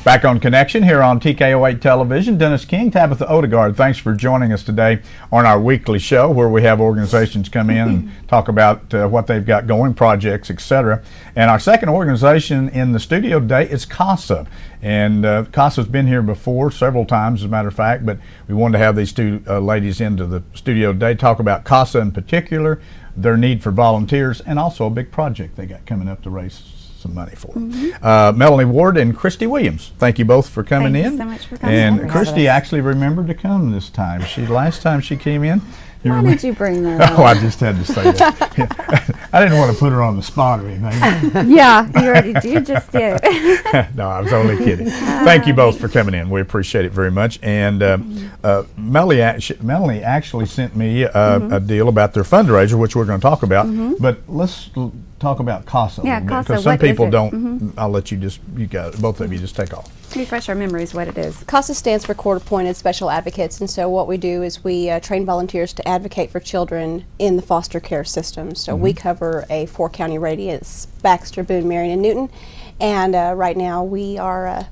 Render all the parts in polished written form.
Back on Connection here on TKO8 Television. Dennis King, Tabitha Odegaard, thanks for joining us today on our weekly show where we have organizations come in and talk about what they've got going, projects, etc. And our second organization in the studio today is CASA. And CASA's been here before several times, as a matter of fact, but we wanted to have these two ladies into the studio today, talk about CASA in particular, their need for volunteers, and also a big project they got coming up to raise some money for. Melanie Ward and Christy Williams, thank you both for coming in. Thank you so much for coming. And Christy actually remembered to come this time. Last time she came in. Why did you bring that up? Oh, I just had to say that. I didn't want to put her on the spot or anything. Yeah, you just did. No, I was only kidding. Thank you both for coming in. We appreciate it very much. And Melanie actually sent me a deal about their fundraiser, which we're going to talk about. But let's talk about CASA a little bit, because some people don't. I'll let you both of you just take off. Refresh our memories what it is. CASA stands for Court Appointed Special Advocates, and so what we do is we train volunteers to advocate for children in the foster care system. So we cover a 4-county radius: Baxter, Boone, Marion, and Newton. And right now we are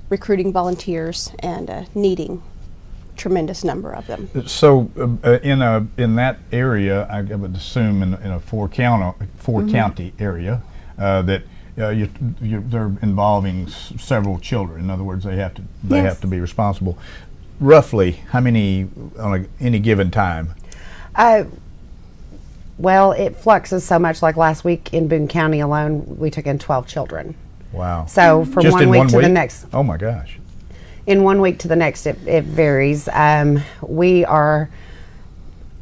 recruiting volunteers and needing a tremendous number of them. So in that area, I would assume in a 4-county area that they're involving several children. In other words, they have to be responsible. Roughly, how many on any given time? Well, it fluxes so much. Like last week in Boone County alone, we took in 12 children. Wow! So from just one week to the next. Oh my gosh! In 1 week to the next, it varies. We are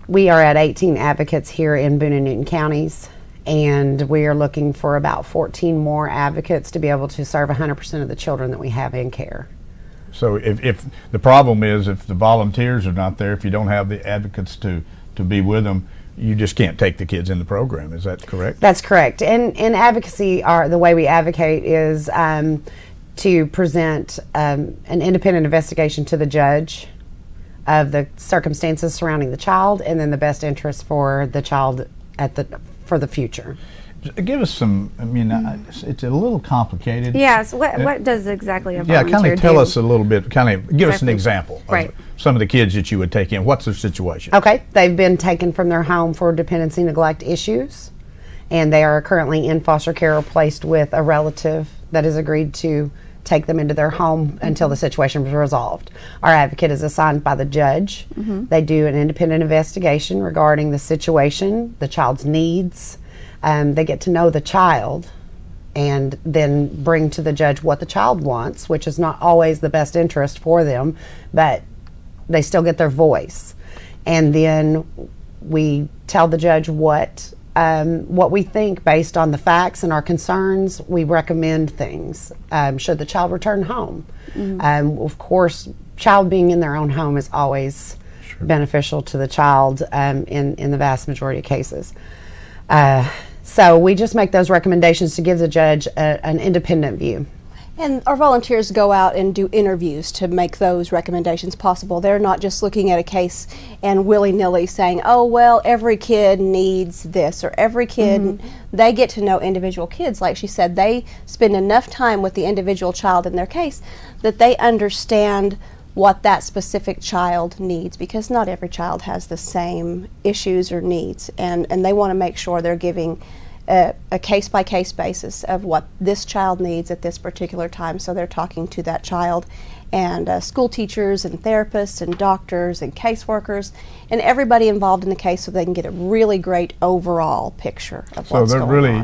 at 18 advocates here in Boone and Newton counties. And we are looking for about 14 more advocates to be able to serve 100% of the children that we have in care. So if the problem is if the volunteers are not there, if you don't have the advocates to be with them, you just can't take the kids in the program. Is that correct? That's correct. And advocacy, the way we advocate is to present an independent investigation to the judge of the circumstances surrounding the child, and then the best interest for the child for the future. Give us some. I mean, it's a little complicated. Yes. What does exactly a volunteer kind of tell do? us a little bit. Kind of give us an example of some of the kids that you would take in. What's their situation? Okay, they've been taken from their home for dependency neglect issues, and they are currently in foster care or placed with a relative that has agreed to take them into their home until the situation is resolved. Our advocate is assigned by the judge. They do an independent investigation regarding the situation, the child's needs. They get to know the child and then bring to the judge what the child wants, which is not always the best interest for them, but they still get their voice. And then we tell the judge what we think based on the facts and our concerns. We recommend things. Should the child return home? Of course, child being in their own home is always beneficial to the child in the vast majority of cases. So we just make those recommendations to give the judge an independent view. And our volunteers go out and do interviews to make those recommendations possible. They're not just looking at a case and willy-nilly saying, oh, well, every kid needs this, or every kid. They get to know individual kids. Like she said, they spend enough time with the individual child in their case that they understand what that specific child needs, because not every child has the same issues or needs, and they want to make sure they're giving a case-by-case basis of what this child needs at this particular time. So they're talking to that child, and school teachers and therapists and doctors and caseworkers and everybody involved in the case, so they can get a really great overall picture of what's going on. So they're really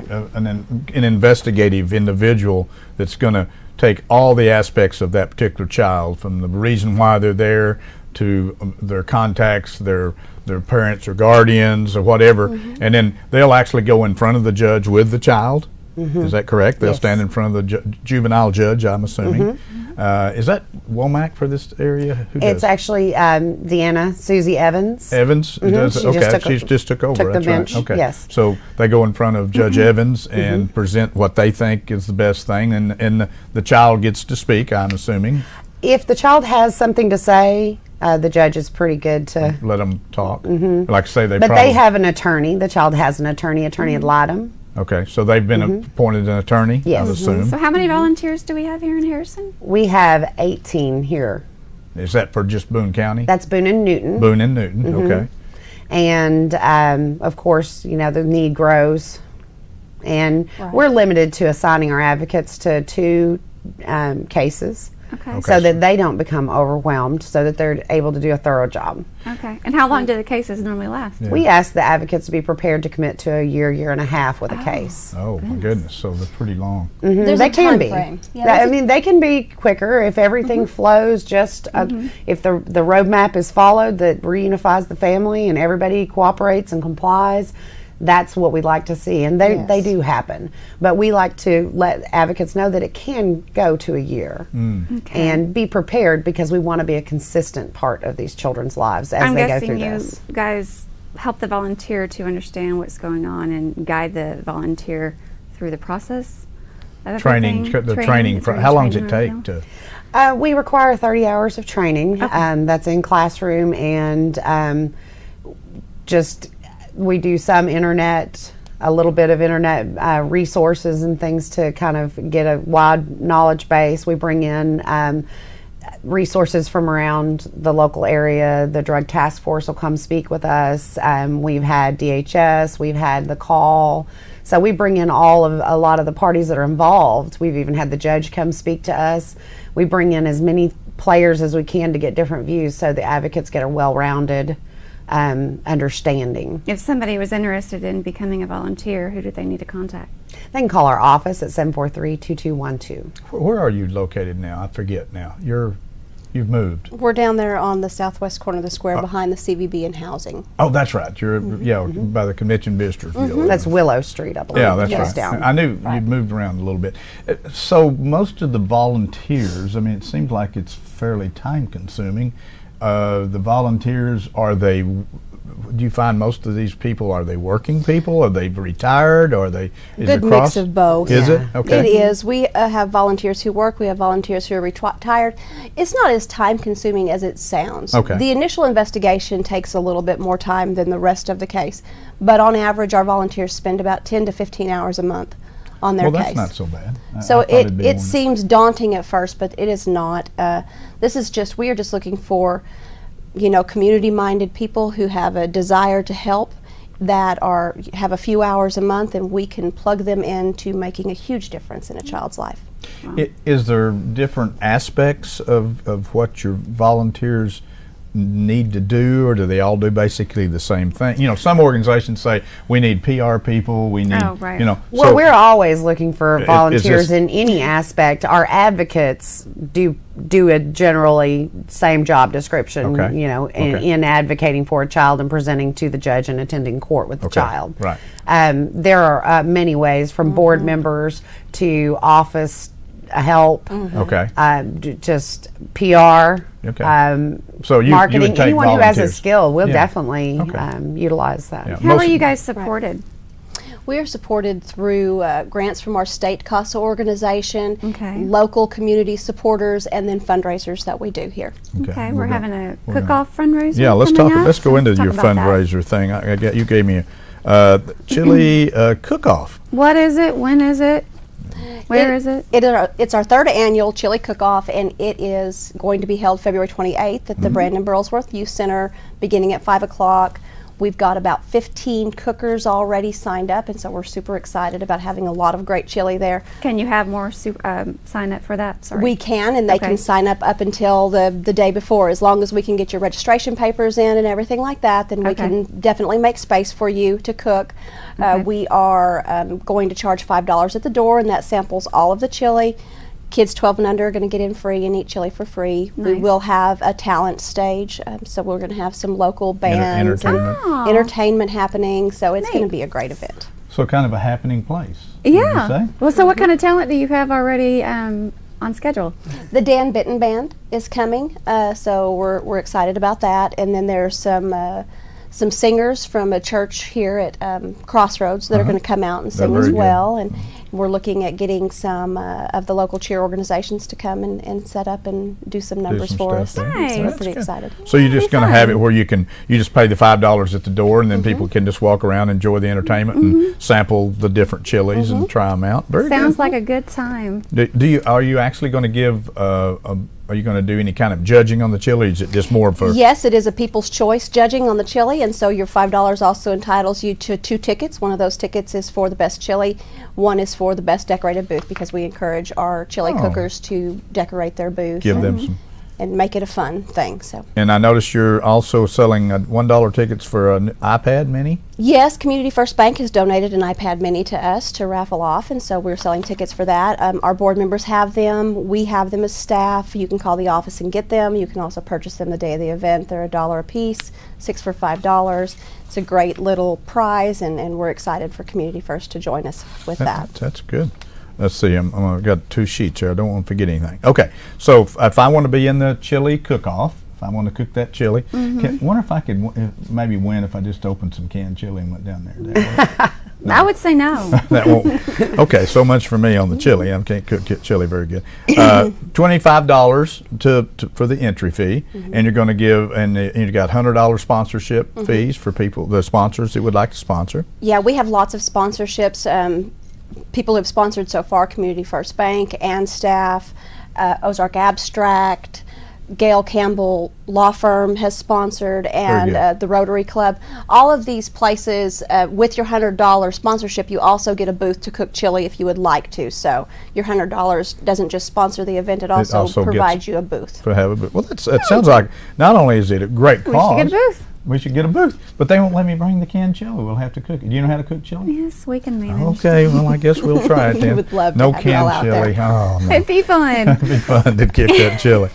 an investigative individual that's going to take all the aspects of that particular child, from the reason why they're there to their contacts, their parents or guardians or whatever, and then they'll actually go in front of the judge with the child. Is that correct? They'll stand in front of the juvenile judge, I'm assuming. Is that Womack for this area? It's actually Deanna Susie Evans. Evans? She just took over. Took the bench. Okay. Yes. So they go in front of Judge Evans and present what they think is the best thing, and the child gets to speak, I'm assuming. If the child has something to say, the judge is pretty good to let them talk. Like I say, they have an attorney. The child has an attorney ad litem. Okay, so they've been appointed an attorney, Yes. I would assume. So how many volunteers do we have here in Harrison? We have 18 here. Is that for just Boone County? That's Boone and Newton. Boone and Newton, okay. And of course, you know, the need grows. And Right. we're limited to assigning our advocates to 2 cases. Okay. So that they don't become overwhelmed, so that they're able to do a thorough job. Okay. And how long do the cases normally last? Yeah. We ask the advocates to be prepared to commit to a year and a half with a case. Oh, my goodness, so they're pretty long. There's They a can time be. frame. Yeah, I there's a- mean, they can be quicker if everything flows. Just if the roadmap is followed that reunifies the family and everybody cooperates and complies. That's what we like to see, and they Yes. do happen. But we like to let advocates know that it can go to a year, Okay. and be prepared because we want to be a consistent part of these children's lives as I'm they go guessing through you this. guys help the volunteer to understand what's going on and guide the volunteer through the process of Training, everything? the training, how long does it training, take to? We require 30 hours of training. That's in classroom, and just we do some internet, a little bit of internet resources and things to kind of get a wide knowledge base. We bring in resources from around the local area. The Drug Task Force will come speak with us. We've had DHS, we've had the call. So we bring in a lot of the parties that are involved. We've even had the judge come speak to us. We bring in as many players as we can to get different views so the advocates get a well-rounded understanding. If somebody was interested in becoming a volunteer, who do they need to contact? They can call our office at 743-2212. Where are you located now? I forget now. You've moved. We're down there on the southwest corner of the square behind the CVB and housing. Oh, that's right. You're by the convention visitors. building. That's Willow Street, I believe. Yeah, that's Yes, right. down. I knew you'd moved around a little bit. So most of the volunteers, I mean, it seems like it's fairly time consuming. The volunteers, do you find most of these people, are they working people? Are they retired? Or are they, is Good it mix of both. Is Yeah. it? Okay. It is. We have volunteers who work. We have volunteers who are retired. It's not as time consuming as it sounds. Okay. The initial investigation takes a little bit more time than the rest of the case. But on average, our volunteers spend about 10 to 15 hours a month on their Well, case. that's not so bad. So I thought it'd be more it than- seems daunting at first, but it is not. We are just looking for, community-minded people who have a desire to help, that have a few hours a month, and we can plug them into making a huge difference in a child's life. Is there different aspects of what your volunteers need to do, or do they all do basically the same thing? You know, some organizations say we need PR people, we need, Oh, right. Well, so- we're always looking for Is volunteers this- in any aspect. Our advocates do a generally same job description, Okay. Okay. in advocating for a child and presenting to the judge and attending court with the Okay. child. Right. There are many ways, from board members to office help, Okay. just PR, Okay. So you would marketing. take Anyone who has a volunteers. skill, we'll Yeah. definitely Okay. utilize that. Yeah. How Most- are you guys supported? We are supported through grants from our state CASA organization, Okay. local community supporters, and then fundraisers that we do here. Okay, we're having a we're gonna- cook-off fundraiser. Yeah, let's coming talk. up, Let's go so into let's talk your about that. fundraiser thing. I get you gave me a chili cook-off. What is it? When is it? Where is it? It's our third annual chili cook-off, and it is going to be held February 28th at the Brandon Burlsworth Youth Center, beginning at 5 o'clock. We've got about 15 cookers already signed up, and so we're super excited about having a lot of great chili there. Can you have more sign up for that? Sorry. We can, and they Okay. can sign up until the day before. As long as we can get your registration papers in and everything like that, then we Okay. can definitely make space for you to cook. Okay. We are going to charge $5 at the door, and that samples all of the chili. Kids 12 and under are going to get in free and eat chili for free. We Nice. will have a talent stage, so we're going to have some local bands entertainment. Oh. and entertainment happening, so it's going Neat. to be a great event. So kind of a happening place. would you Yeah. say? Well, so what kind of talent do you have already on schedule? The Dan Bitten Band is coming, so we're excited about that. And then there's some singers from a church here at Crossroads that are going to come out and sing very as good. well. We're looking at getting some of the local cheer organizations to come and set up and do some numbers some for stuff us. there. Nice. So we're That's pretty good. excited. So you're just going to have it fun. where you just pay the $5 at the door, and then people can just walk around, enjoy the entertainment, and sample the different chilies and try them out. Very Sounds good. like a good time. Are you actually going to give? Are you going to do any kind of judging on the chili? Or is it just more for? Yes, it is a people's choice judging on the chili, and so your $5 also entitles you to 2 tickets. One of those tickets is for the best chili. One is for the best decorated booth, because we encourage our chili Oh. cookers to decorate their booth Give them some. and make it a fun thing. So And I noticed you're also selling $1 tickets for an iPad Mini. yes, Community First Bank has donated an iPad Mini to us to raffle off, and so we're selling tickets for that. Our board members have them. We have them as staff. You can call the office and get them. You can also purchase them the day of the event. They're $1 a piece, 6 for $5. It's a great little prize, and we're excited for Community First to join us with that. That's good. Let's see. I've got 2 sheets here. I don't want to forget anything. Okay. So if I want to be in the chili cook-off, if I want to cook that chili, wonder if I could maybe win if I just opened some canned chili and went down there. I would say no. That won't. Okay, so much for me on the chili. I can't cook chili very good. $25 for the entry fee, and you're going to give, and you got $100 sponsorship fees for people, the sponsors that would like to sponsor. Yeah, we have lots of sponsorships. People who have sponsored so far: Community First Bank and staff, Ozark Abstract, Gail Campbell Law Firm has sponsored, and good. the Rotary Club. All of these places, with your $100 sponsorship, you also get a booth to cook chili if you would like to. So your $100 doesn't just sponsor the event; it also, also provides you a booth. For have a booth. Well, that sounds like not only is it a great We cause. should get a booth. We should get a booth, but they won't let me bring the canned chili. We'll have to cook it. Do you know how to cook chili? Yes, we can manage. Okay, well, I guess we'll try it We then. would love to no have you all canned out chili. there. Oh, no. It'd be fun. It'd be fun to kick that chili.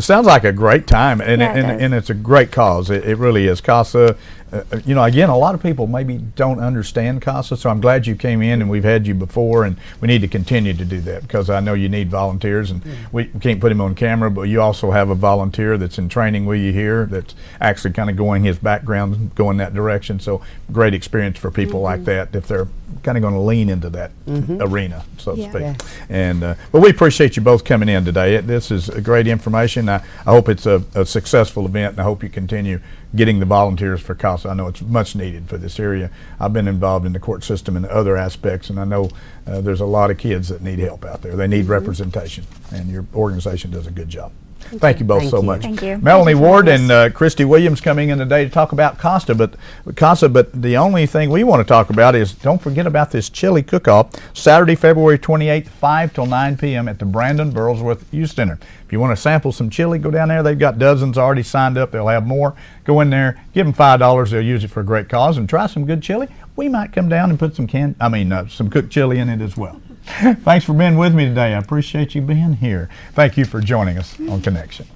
Sounds like a great time, and, Yeah, it does. and it's a great cause. It really is. CASA, again, a lot of people maybe don't understand CASA, so I'm glad you came in, and we've had you before, and we need to continue to do that, because I know you need volunteers, and we can't put him on camera, but you also have a volunteer that's in training with you here that's actually kind of going his background, going that direction. So great experience for people like that if they're kind of going to lean into that arena, so to Yeah. speak. Yes. And but we appreciate you both coming in today. This is great information. I hope it's a successful event, and I hope you continue getting the volunteers for CASA. I know it's much needed for this area. I've been involved in the court system in other aspects, and I know there's a lot of kids that need help out there. They need representation, and your organization does a good job. Thank you both Thank so you. much. Thank you. Melanie Thank you for Ward having and Christy Williams coming in today to talk about CASA, but the only thing we want to talk about is, don't forget about this chili cook-off, Saturday, February 28th, 5 till 9 p.m. at the Brandon Burlsworth Youth Center. If you want to sample some chili, go down there. They've got dozens already signed up. They'll have more. Go in there, give them $5. They'll use it for a great cause, and try some good chili. We might come down and put some some cooked chili in it as well. Thanks for being with me today. I appreciate you being here. Thank you for joining us on Connection.